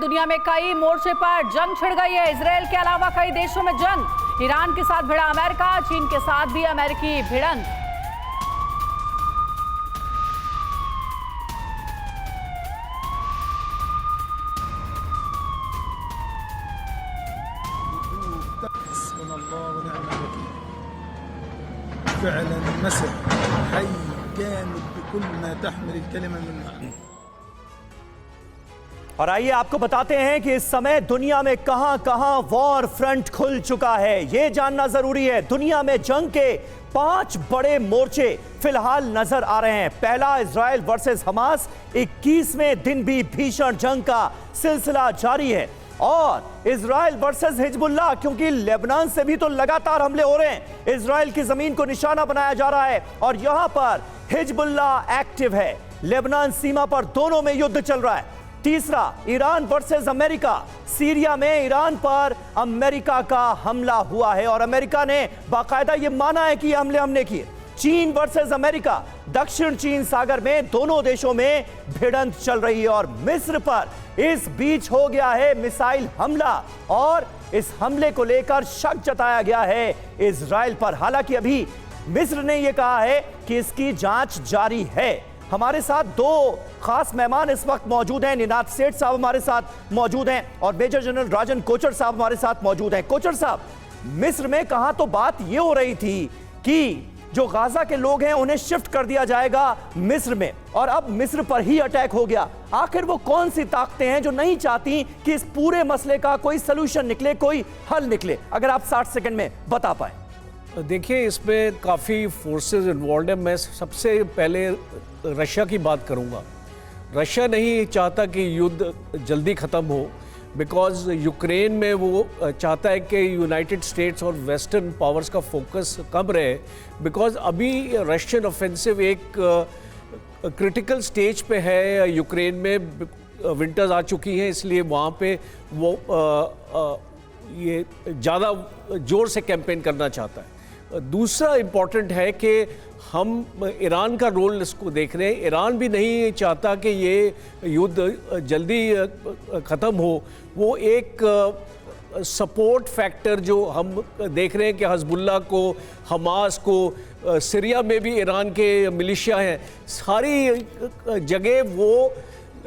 दुनिया में कई मोर्चे पर जंग छिड़ गई है। इजरायल के अलावा कई देशों में जंग। ईरान के साथ भिड़ा अमेरिका, चीन के साथ भी अमेरिकी भिड़ंत। और आइए आपको बताते हैं कि इस समय दुनिया में कहां-कहां वॉर फ्रंट खुल चुका है, यह जानना जरूरी है। दुनिया में जंग के 5 बड़े मोर्चे फिलहाल नजर आ रहे हैं। पहला इजराइल वर्सेस हमास, 21वें दिन भी भीषण जंग का सिलसिला जारी है। और इजराइल वर्सेस हिजबुल्लाह, क्योंकि लेबनान से भी तो लगातार हमले हो रहे हैं, इजराइल की जमीन को निशाना बनाया जा रहा है और यहां पर हिजबुल्लाह एक्टिव है। लेबनान सीमा पर दोनों में युद्ध चल रहा है। तीसरा, ईरान वर्सेस अमेरिका, सीरिया में ईरान पर अमेरिका का हमला हुआ है और अमेरिका ने बाकायदा यह माना है कि हमले हमने किए। चीन वर्सेस अमेरिका, दक्षिण चीन सागर में दोनों देशों में भिड़ंत चल रही है और मिस्र पर इस बीच हो गया है मिसाइल हमला और इस हमले को लेकर शक जताया गया है इजराइल पर। हालांकि अभी मिस्र ने यह कहा है कि इसकी जांच जारी है। हमारे साथ 2 खास मेहमान इस वक्त मौजूद हैं। निनाद सेठ साहब हमारे साथ मौजूद हैं और मेजर जनरल राजन कोचर साहब हमारे साथ मौजूद हैं। कोचर साहब, मिस्र में कहां तो बात यह हो रही थी कि जो गाजा के लोग हैं उन्हें शिफ्ट कर दिया जाएगा मिस्र में, और अब मिस्र पर ही अटैक हो गया। आखिर वो कौन सी ताकतें हैं जो नहीं चाहती कि इस पूरे मसले का कोई सलूशन निकले, कोई हल निकले? अगर आप 60 सेकंड में बता पाए। देखिए, इसमें काफ़ी फोर्सेस इन्वॉल्व हैं। मैं सबसे पहले रशिया की बात करूंगा। रशिया नहीं चाहता कि युद्ध जल्दी ख़त्म हो, बिकॉज यूक्रेन में वो चाहता है कि यूनाइटेड स्टेट्स और वेस्टर्न पावर्स का फोकस कम रहे, बिकॉज अभी रशियन ऑफेंसिव एक क्रिटिकल स्टेज पे है। यूक्रेन में विंटर्स आ चुकी हैं, इसलिए वहाँ पे वो ये ज़्यादा ज़ोर से कैंपेन करना चाहता है। दूसरा इम्पॉर्टेंट है कि हम ईरान का रोल इसको देख रहे हैं। ईरान भी नहीं चाहता कि ये युद्ध जल्दी ख़त्म हो। वो एक सपोर्ट फैक्टर जो हम देख रहे हैं कि हिजबुल्लाह को, हमास को, सीरिया में भी ईरान के मिलिशिया हैं, सारी जगह वो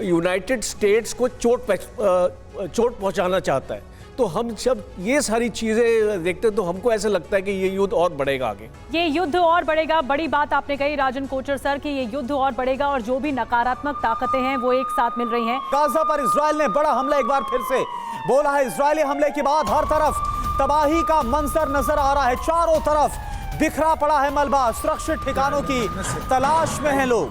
यूनाइटेड स्टेट्स को चोट पहुंचाना चाहता है। तो हम जब ये सारी चीज़ें देखते हैं तो हमको ऐसा लगता है कि ये युद्ध और बढ़ेगा आगे। ये युद्ध और बढ़ेगा। बड़ी बात आपने कही राजन कोचर सर कि ये युद्ध और बढ़ेगा और जो भी नकारात्मक ताकतें हैं वो एक साथ मिल रही हैं। गाजा पर इजराइल ने बड़ा हमला एक बार फिर से बोला है। इजरायली हमले के बाद हर तरफ तबाही का मंजर नजर आ रहा है। चारों तरफ बिखरा पड़ा है मलबा। सुरक्षित ठिकानों की तलाश में हैं लोग।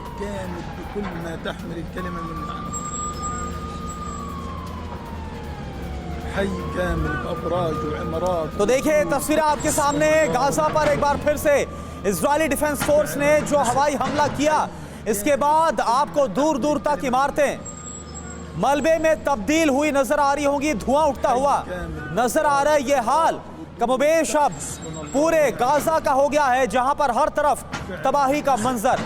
तो देखिए तस्वीरें आपके सामने। गाजा पर एक बार फिर से इजरायली डिफेंस फोर्स ने जो हवाई हमला किया, इसके बाद आपको दूर दूर तक इमारतें मलबे में तब्दील हुई नजर आ रही होंगी। धुआं उठता हुआ नजर आ रहा है। ये हाल कमोबेश अब पूरे गाजा का हो गया है, जहां पर हर तरफ तबाही का मंजर।